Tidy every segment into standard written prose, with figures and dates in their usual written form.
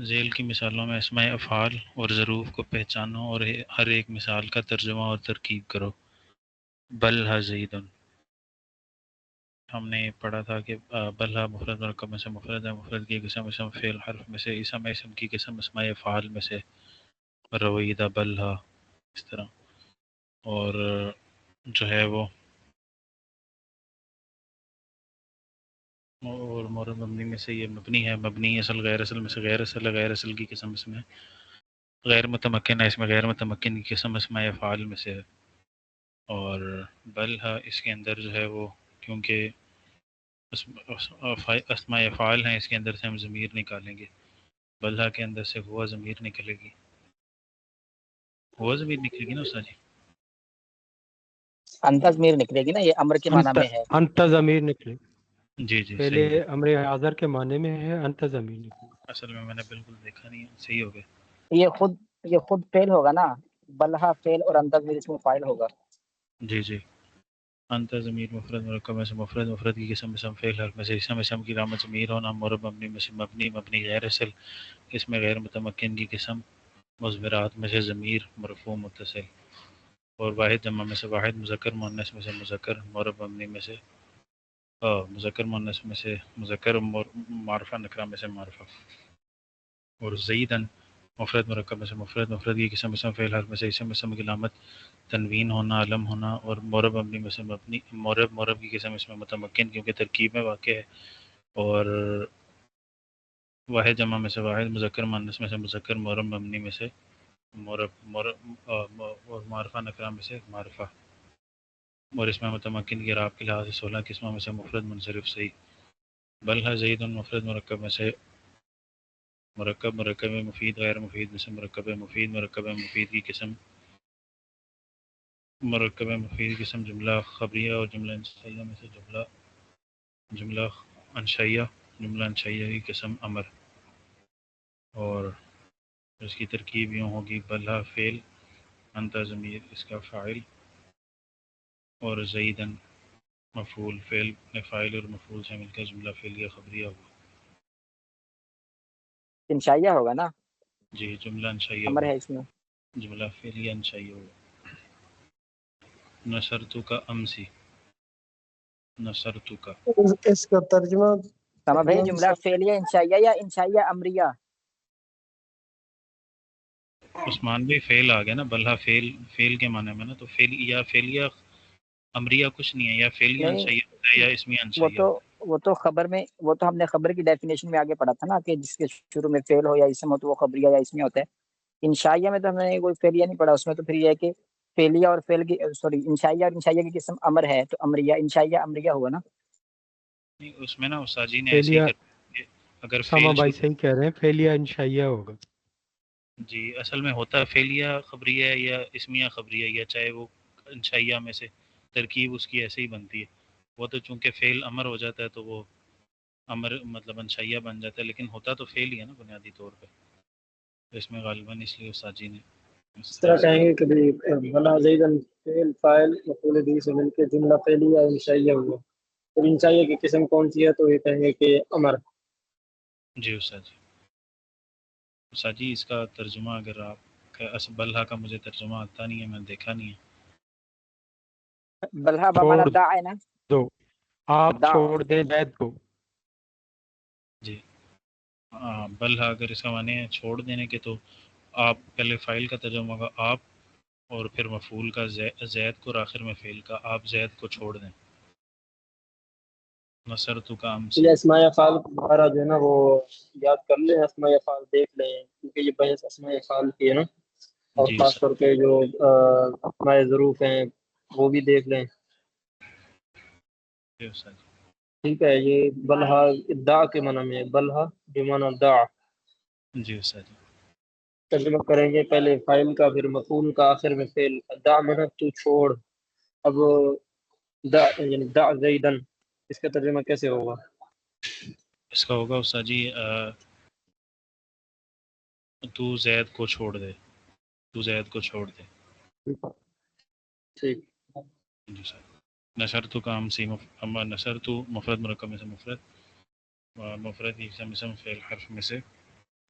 ذیل کی مثالوں میں اسماء افعال اور ظروف کو پہچانو اور ہر ایک مثال کا ترجمہ اور ترکیب کرو۔ بل ہا زیدن، ہم نے پڑھا تھا کہ بل ہا مفرد مرکب میں سے مفرد ہے، مفرد کی قسم اسم فعل حرف میں سے، اسم کی قسم اسماء افعال میں سے، رویدہ بل ہا، اس طرح۔ اور جو ہے وہ اور مورد مبنی میں سے یہ مبنی ہے، مبنی اصل غیر اصل میں سے غیر اصل ہے، غیر اصل کی قسم اس میں غیر متمکن ہے، اس میں غیر متمکن کی قسم اسماء افعال میں سے ہے۔ اور بل ہے اس کے اندر جو ہے وہ کیونکہ اسماء افعال ہیں، اس کے اندر سے ہم ضمیر نکالیں گے۔ بلہا کے اندر سے ہوا ضمیر نکلے گی، ہوا ضمیر نکلے گی نا استاد جی؟ انت ضمیر نکلے گی نا، یہ امر کے معنی میں ہے۔ انت ضمیر نکلے، جی جی پہلے صحیح ہے، امر حاضر کے معنی میں ہے، انت ضمیر نکلے۔ اصل میں نے بالکل دیکھا نہیں ہے، صحیح ہو گیا۔ یہ خود فعل ہوگا نا، بلہا فعل اور انت ضمیر اس میں فاعل ہوگا۔ جی جی، انت ضمیر مفرد مرکب میں سے مفرد، مفرد کی قسم اسم فعل حرف میں سے، اسم کی علامت ضمیر ہونا، مورب مبنی میں سے مبنی غیر اصل، اس میں غیر متمکن کی قسم، مضمرات میں سے ضمیر مرفوع متصل، اور واحد جمع میں سے واحد، مذکر مؤنث میں سے مذکر، مورب مبنی میں سے مذکر مؤنث میں سے مذکر، معرفہ نکرہ میں سے معرفہ۔ اور زیدن مفرد مرکب میں سے مفرد، مفرد کی قسم اسم فعل حرف میں سے، اسم کی علامت تنوین ہونا، علم ہونا، اور مورب مبنی میں سے مبنی، مورب کی قسم اس میں متمکن کیونکہ ترکیب میں واقع ہے، اور واحد جمع میں سے واحد، مذکر مؤنث میں سے مذکر، مورب مبنی میں سے اور معرفہ نکرہ میں سے معرفہ، اور اس میں متمکن کی اعراب کے لحاظ سے 16 قسموں میں سے مفرد منصرف صحیح۔ بل ہے زید مفرد مرکب میں سے مرکب مفید، غیر مفید میں سے مرکب مفید کی قسم، مرکب مفید کی قسم جملہ خبریہ، اور جملہ انشائیہ میں سے جملہ انشائیہ کی قسم امر، اور اس کی ترکیب یوں ہوگی بلہ فعل، انت ضمیر اس کا فاعل، اور زیدن مفعول، فعل فاعل اور مفعول سے مل کر جملہ فعلیہ خبریہ ہوا۔ انشائیہ ہوگا نا، جی جملہ انشائیہ امر ہوا، ہے اس میں۔ جملہ فعلیہ انشائیہ ہوا۔ نصرتو کا امسی، نصرتو کا، اس کا ترجمہ سما بھائی جملہ فعلیہ انشائیہ یا انشائیہ امریہ؟ عثمان بھائی فعل آ گیا نا، بلہ فعل کے معنی میں نا، تو فعل یا فعلیہ امریہ کچھ نہیں ہے، یا فعلیہ نہیں، انشائیہ ہوتا ہے یا اسمیہ انشائیہ ہوتا وہ تو خبر میں، وہ تو ہم نے خبر کی ڈیفینیشن میں آگے پڑھا تھا نا کہ جس کے شروع میں فعل ہو یا اسم ہو تو وہ خبریہ یا اسمیہ ہوتا ہے۔ انشائیہ میں تو ہم نے کوئی فعلیہ نہیں پڑھا، اس میں تو پھر یہ ہے کہ فعلیہ اور فعل کی انشائیہ اور انشائیہ کی قسم امر ہے تو امریہ، انشائیہ امریہ ہوا نا۔ نہیں، اس میں نا استاد جی نے ایسے ہی فعلیہ، کر کہ اگر ساما فعل بھائی شروع، صحیح کہہ رہے ہیں، فعلیہ انشائیہ ہوگا۔ جی اصل میں ہوتا ہے فعلیہ خبریہ ہے یا اسمیہ خبریہ، یا چاہے وہ انشائیہ میں سے، ترکیب اس کی ایسے ہی بنتی ہے۔ وہ تو چونکہ فعل امر ہو جاتا ہے تو وہ امر مطلب انشائیہ بن جاتا ہے، لیکن ہوتا تو فعل ہی ہے نا بنیادی طور پہ، تو اس میں غالباً اس لیے استاد جی نے اس طرح کہیں گے کہ بلا زیدن فعل فاعل مفعول به سے مل کے جملہ فعلیہ انشائیہ ہوا، اور انشائیہ کی قسم کون سی ہے تو یہ کہیں گے کہ امر۔ جی استاد جی، استاد جی اس کا ترجمہ اگر آپ بلہا کا مجھے ترجمہ آتا نہیں ہے، میں نے دیکھا نہیں ہے۔ بلہا بمانا چھوڑ دع ہے نا، دو، آپ دع۔ چھوڑ دیں زید کو۔ جی بلہا اگر اس کا معنی ہے چھوڑ دینے کے، تو آپ پہلے فاعل کا ترجمہ ہوگا آپ، اور پھر مفعول کا زید کو، اور آخر میں فعل کا، آپ زید کو چھوڑ دیں۔ نصرتو کا امسی، یہ اسماء افعال دوبارہ جو ہے نا وہ یاد کر لیں، اسماء افعال دیکھ لیں کیونکہ یہ بحث اسماء افعال کی ہے نا، اور جی خاص سر، طور پہ جو اسماء ظروف ہیں وہ بھی دیکھ لیں۔ جی استاد جی۔ ٹھیک ہے، یہ بلہا ادعا کے معنی میں، بلہا بمعنی دع۔ جی استاد جی۔ ترجمہ کریں گے پہلے فاعل کا، پھر مفعول کا، آخر میں فعل کا۔ دع معنی تو چھوڑ۔ اب دع یعنی دع زیدن، اس کا ترجمہ کیسے ہوگا؟ اس کا ہوگا استاد جی تو زید کو چھوڑ دے، تو زید کو چھوڑ دے۔ ٹھیک، جی سر۔ نصرتو کا امسی، نصرتو مفرد مرکب میں سے مفرد، مفرد کی قسم اسم فعل حرف میں سے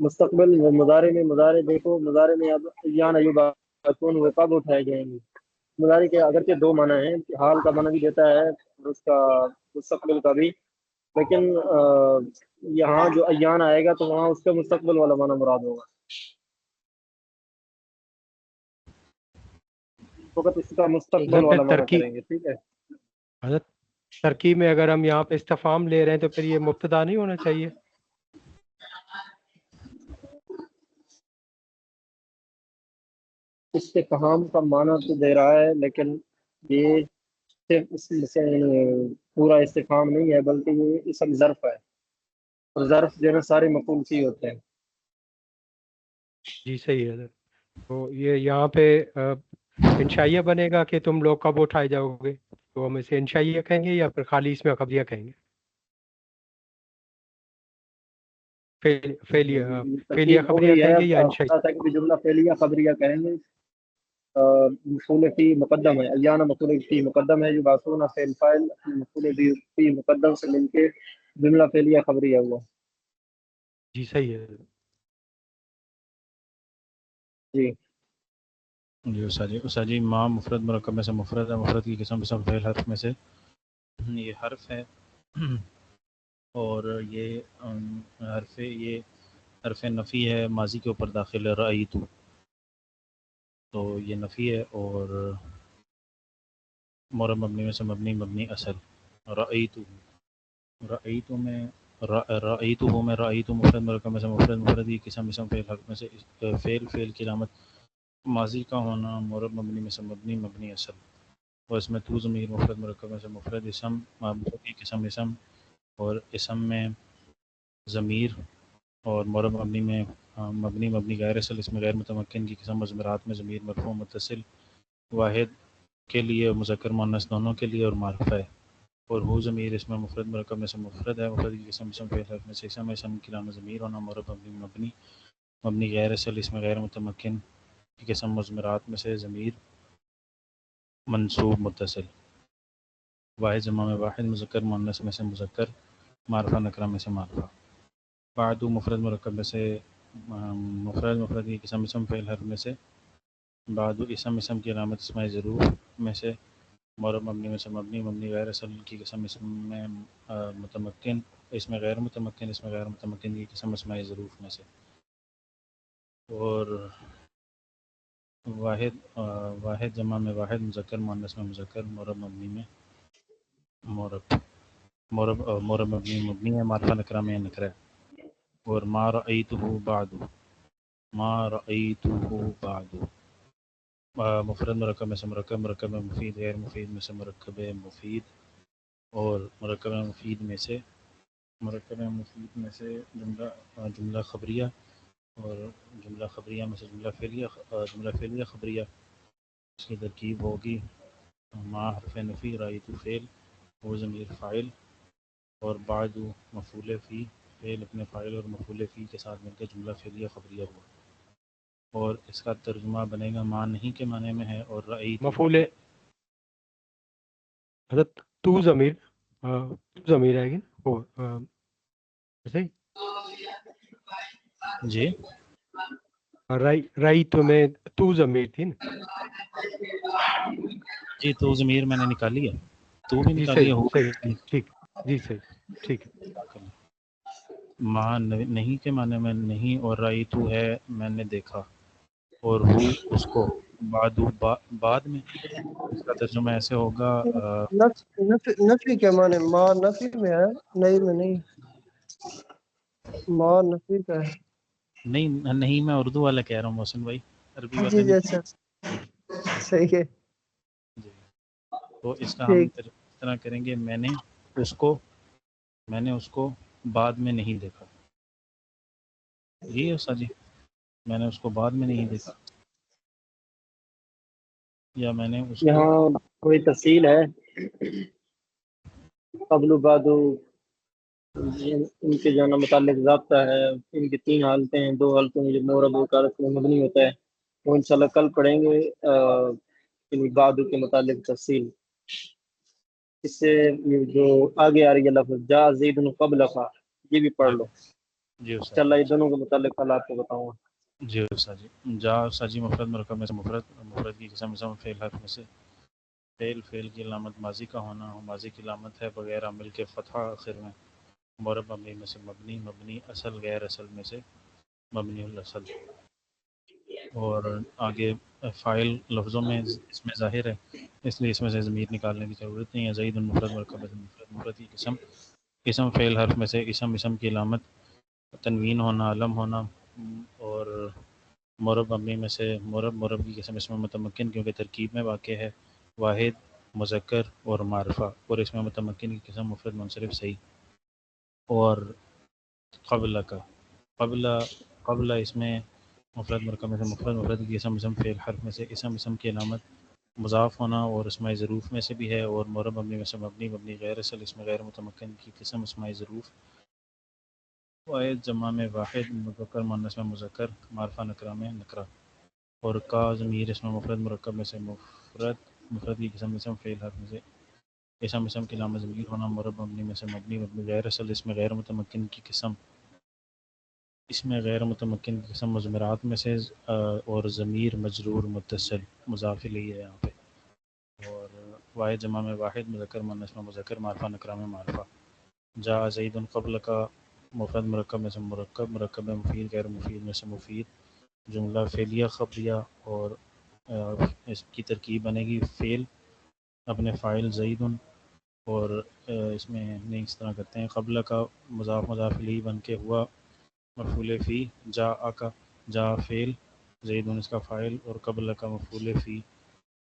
مستقبل و مضارع میں، مضارع دیکھو مضارع میں اب ایان یبعثون وہ کب اٹھائے جائیں گے. مضارع کے اگرچہ دو معنی ہیں، حال کا معنی بھی دیتا ہے اور اس کا مستقبل کا بھی، لیکن یہاں جو ایان آئے گا تو وہاں اس کا مستقبل والا معنی مراد ہوگا. فقط اس کا مستقبل حضرت والا معنی ترکیب کریں گے. ٹھیک ہے. حضرت ترکیب میں اگر ہم یہاں پہ استفہام لے رہے ہیں تو پھر یہ مبتدا نہیں ہونا چاہیے؟ استفہام کا معنی تو دے رہا ہے، لیکن یہ صرف اس سے پورا استفہام نہیں ہے، بلکہ یہ اسم ظرف ہے، اور ظرف جو ہے نا سارے مفعول فی ہوتے ہیں. جی صحیح ہے حضرت. تو یہ یہاں پہ انشائیہ بنے گا کہ تم لوگ کب اٹھائے جاؤ گے، تو ہم اسے انشائیہ کہیں گے یا پھر خالی اس میں خبریہ کہیں گے؟ فعلیہ ترکیب ہو خبریہ گئی ہے. کہیں گے یا اب انشائیہ؟ بتا کہ جملہ فعلیہ خبریہ کہیں گے. مفعول فی مقدم ہے، ایانا مفعول فی مقدم ہے، یبعثون فعل فاعل مفعول فی مقدم سے مل کے جملہ فعلیہ خبریہ ہوا. جی صحیح ہے. جی جی استاد جی ما مفرد مرکب میں سے مفرد ہے، مفرد کی قسم اسم فعل حرف میں سے یہ حرف ہے، اور یہ حرف نفی ہے، ماضی کے اوپر داخل ہے رأیت، تو یہ نفی ہے، اور مورب مبنی میں سے مبنی اصل رأیت میں رأیت مفرد مرکب میں سے مفرد کی قسم اسم فعل حرف میں سے فعل کی علامت ماضی کا ہونا، مورب مبنی میں سے مبنی اصل، اور اس میں تو ضمیر مفرد مرکب میں سے مفرد اسم، مفرد کی قسم اسم، اور اسم میں ضمیر، اور مورب مبنی میں مبنی غیر اصل، اس میں غیر متمکن کی قسم، مضمرات میں ضمیر مرفوع متصل واحد کے لیے، مذکر مؤنث دونوں کے لیے، اور معرفہ ہے. اور ہو ضمیر اس میں مفرد مرکب میں سے مفرد ہے، مفرد کی قسم اسم فعل حرف میں سے اسم کی علامت ضمیر ہونا، مورب مبنی غیر اصل، اس میں غیر متمکن کی قسم، مضمرات میں سے ضمیر منصوب متصل، واحد جمع میں واحد، مذکر مؤنث میں سے مذکر، معرفہ نکرہ میں سے معرفہ. بعد مفرد مرکب میں سے مفرد کی قسم اسم فعل حرف میں سے، بعد اسم کی علامت اسماء ظروف میں سے، مورب مبنی میں سے مبنی غیر اصل کی قسم اسم میں متمکن، اس میں غیر متمکن کی قسم اسماء ظروف میں سے. اور واحد جمع میں واحد، مذکر مؤنث میں مذکر، مورب مبنی میں مورب مبنی ہے، معرفہ نکرہ میں نکرہ. اور ما رأیتہ بعد مفرد مرکب میں سے مرکب مفید، غیر مفید میں سے مرکب مفید، اور مرکب مفید میں سے جملہ خبریہ، اور جملہ خبریہ میں سے جملہ فعلیہ خبریہ. اس کی ترکیب ہوگی ما حرف نفی، رأیت فعل، وہ ضمیر فاعل، اور بعد مفعول فی، فعل اپنے فاعل اور مفعول فی کے ساتھ مل کے جملہ فعلیہ خبریہ ہوا. اور اس کا ترجمہ بنے گا ما نہیں کے معنی میں ہے، اور رأیت مفعول حضرت تو ضمیر آئے گی نا وہ صحیح. جی رائی تو میں تو ضمیر تھی نا. جی تو ضمیر میں نے نکالی ہے، تو بھی جی نکالی صحیح ہے، ہو صحیح ٹھیک. جی صحیح ٹھیک ہے. ما نہیں کے معنی میں نہیں، اور رأیت ہے میں نے دیکھا، اور ہو اس کو، بعد میں اس کا ترجمہ ایسے ہوگا نفی کے معنی ما نفی میں ہے، نہیں میں نہیں، ما نفی کا ہے. نہیں میں اردو والا کہہ رہا ہوں محسن بھائی، عربی والا جی نہیں. اچھا صحیح ہے. جی تو اس کا ہم ٹھیک اس طرح کریں گے میں نے اس کو بعد میں نہیں دیکھا. یہ ہے سر جی، میں نے اس کو بعد میں نہیں دیکھا، یا میں نے اس کو یہاں کوئی تفصیل ہے قبل و بعد ان کے جو ہے نا متعلق ضابطہ ہے. ان کی 3 حالتیں ہیں، 2 حالتوں میں جو مورب و کارت میں مبنی ہوتا ہے، وہ انشاءاللہ کل پڑھیں گے. ان بعد کے متعلق تفصیل اس سے یہ جو آگے آ رہی ہے لفظ جا زید قبل کا، یہ بھی پڑھ لو. جی استاد انشاءاللہ یہ دونوں کے متعلق کل آپ کو بتاؤں گا. جی استاد جی. جا استاد جی مفرد مرکب میں سے مفرد کی قسم فعل حرف میں سے فعل کی علامت ماضی کا ہونا، ماضی کی علامت ہے بغیر عامل کے فتحہ آخر میں، مورب مبنی میں سے مبنی اصل غیر اصل میں سے مبنی الاصل. اور آگے فاعل لفظوں میں اس میں ظاہر ہے، اس لیے اس میں سے ضمیر نکالنے کی ضرورت نہیں ہے. زید المفرد مرکب مفرد کی قسم فعل حرف میں سے اسم کی علامت تنوین ہونا، علم ہونا، اور مورب مبنی میں سے مورب کی قسم اس میں متمکن کیونکہ ترکیب میں واقع ہے، واحد، مذکر اور معرفہ، اور اس میں متمکن کی قسم مفرد منصرف صحیح. اور قبل کا قبل اس میں مفرد مرکب میں سے مفرد کی اسم فعل حرف میں سے اسم کی علامت مضاف ہونا اور اسماء ظروف میں سے بھی ہے، اور مورب مبنی میں سے مبنی غیر اصل اس میں غیر متمکن کی قسم اسماء ظروف، واحد جمع میں واحد، مذکر مؤنث میں مذکر، معرفہ نکرہ میں نکرہ. اور کا ضمیر اس میں مفرد مرکب میں سے مفرد کی قسم فعل حرف میں سے اسم کی علامت ضمیر ہونا، مورب مبنی میں سے مبنی غیر اصل اس میں غیر متمکن کی قسم مضمرات میں سے اور ضمیر مجرور متصل مضاف الیہ ہے یہاں پہ. اور واحد جمع میں واحد، مذکر مؤنث میں مذکر، معرفہ نکرہ میں معرفہ. جا زید قبل کا مفرد مرکب میں سے مرکب میں مفید، غیر مفید میں سے مفید، جملہ فعلیہ خبریہ، اور اس کی ترکیب بنے گی فعل اپنے فاعل زید، اور اس میں نہیں اس طرح کرتے ہیں، قبل کا مضاف الیہ بن کے ہوا مفعول فی، جا فعل، زید اس کا فاعل، اور قبل کا مفعول فی،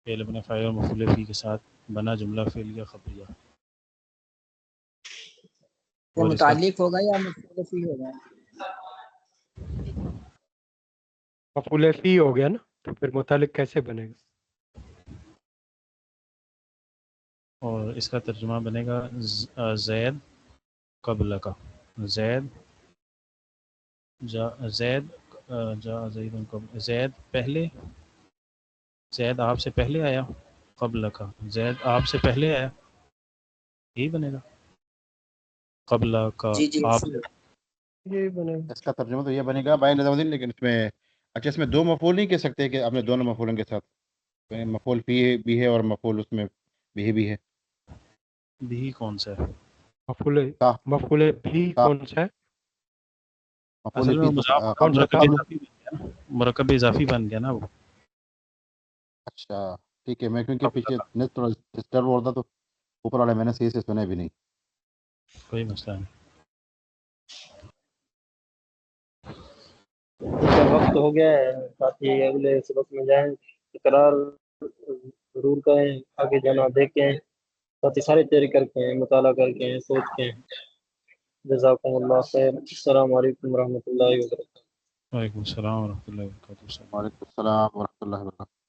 فعل اپنے فاعل اور مفعول فی کے ساتھ بنا جملہ فعلیہ خبریہ. یہ اور اس کا متعلق ہوگا یا مفعول فی ہوگا؟ مفعول فی ہو گیا نا، تو پھر متعلق کیسے بنے گا؟ اور اس کا ترجمہ بنے گا زید قبل کا، زید زید پہلے، زید آپ سے پہلے آیا، قبل کا زید آپ سے پہلے آیا، یہی بنے گا قبل کا جی جی آپ. یہ بنے گا. اس کا ترجمہ تو یہ بنے گا بھائی نظام الدین، لیکن اس میں اچھا اس میں دو مفعول نہیں کہہ سکتے کہ آپ نے دونوں مفعولوں کے ساتھ مفعول فی بھی ہے اور مفعول اس میں بھی ہے. بھی کون سا ہے؟ مفعول بھی کون سا ہے؟ مفعول اصل میں فی مضاف کون سا مرکب تھا؟ اضافی بن گیا نا، مرکب اضافی بن گیا نا وہ. اچھا ٹھیک ہے، میں کیونکہ قبل پیچھے کا نیٹ تھوڑا ڈسٹرب ہو رہا تھا تو اوپر والے میں نے صحیح سے سنے بھی نہیں. کوئی مسئلہ نہیں. ٹھیک ہے، وقت ہو گیا ہے، ساتھی اگلے سبق میں جائیں، اقرار ضرور کریں، آگے جانا دیکھیں، ساتھی ساری تیاری کر کے ہیں، مطالعہ کر کے ہیں، سوچ کے ہیں. جزاکم اللہ خیر. السلام علیکم ورحمۃ اللہ وبرکاتہ. وعلیکم السلام ورحمۃ اللہ وبرکاتہ. وعلیکم السلام ورحمۃ اللہ وبرکاتہ.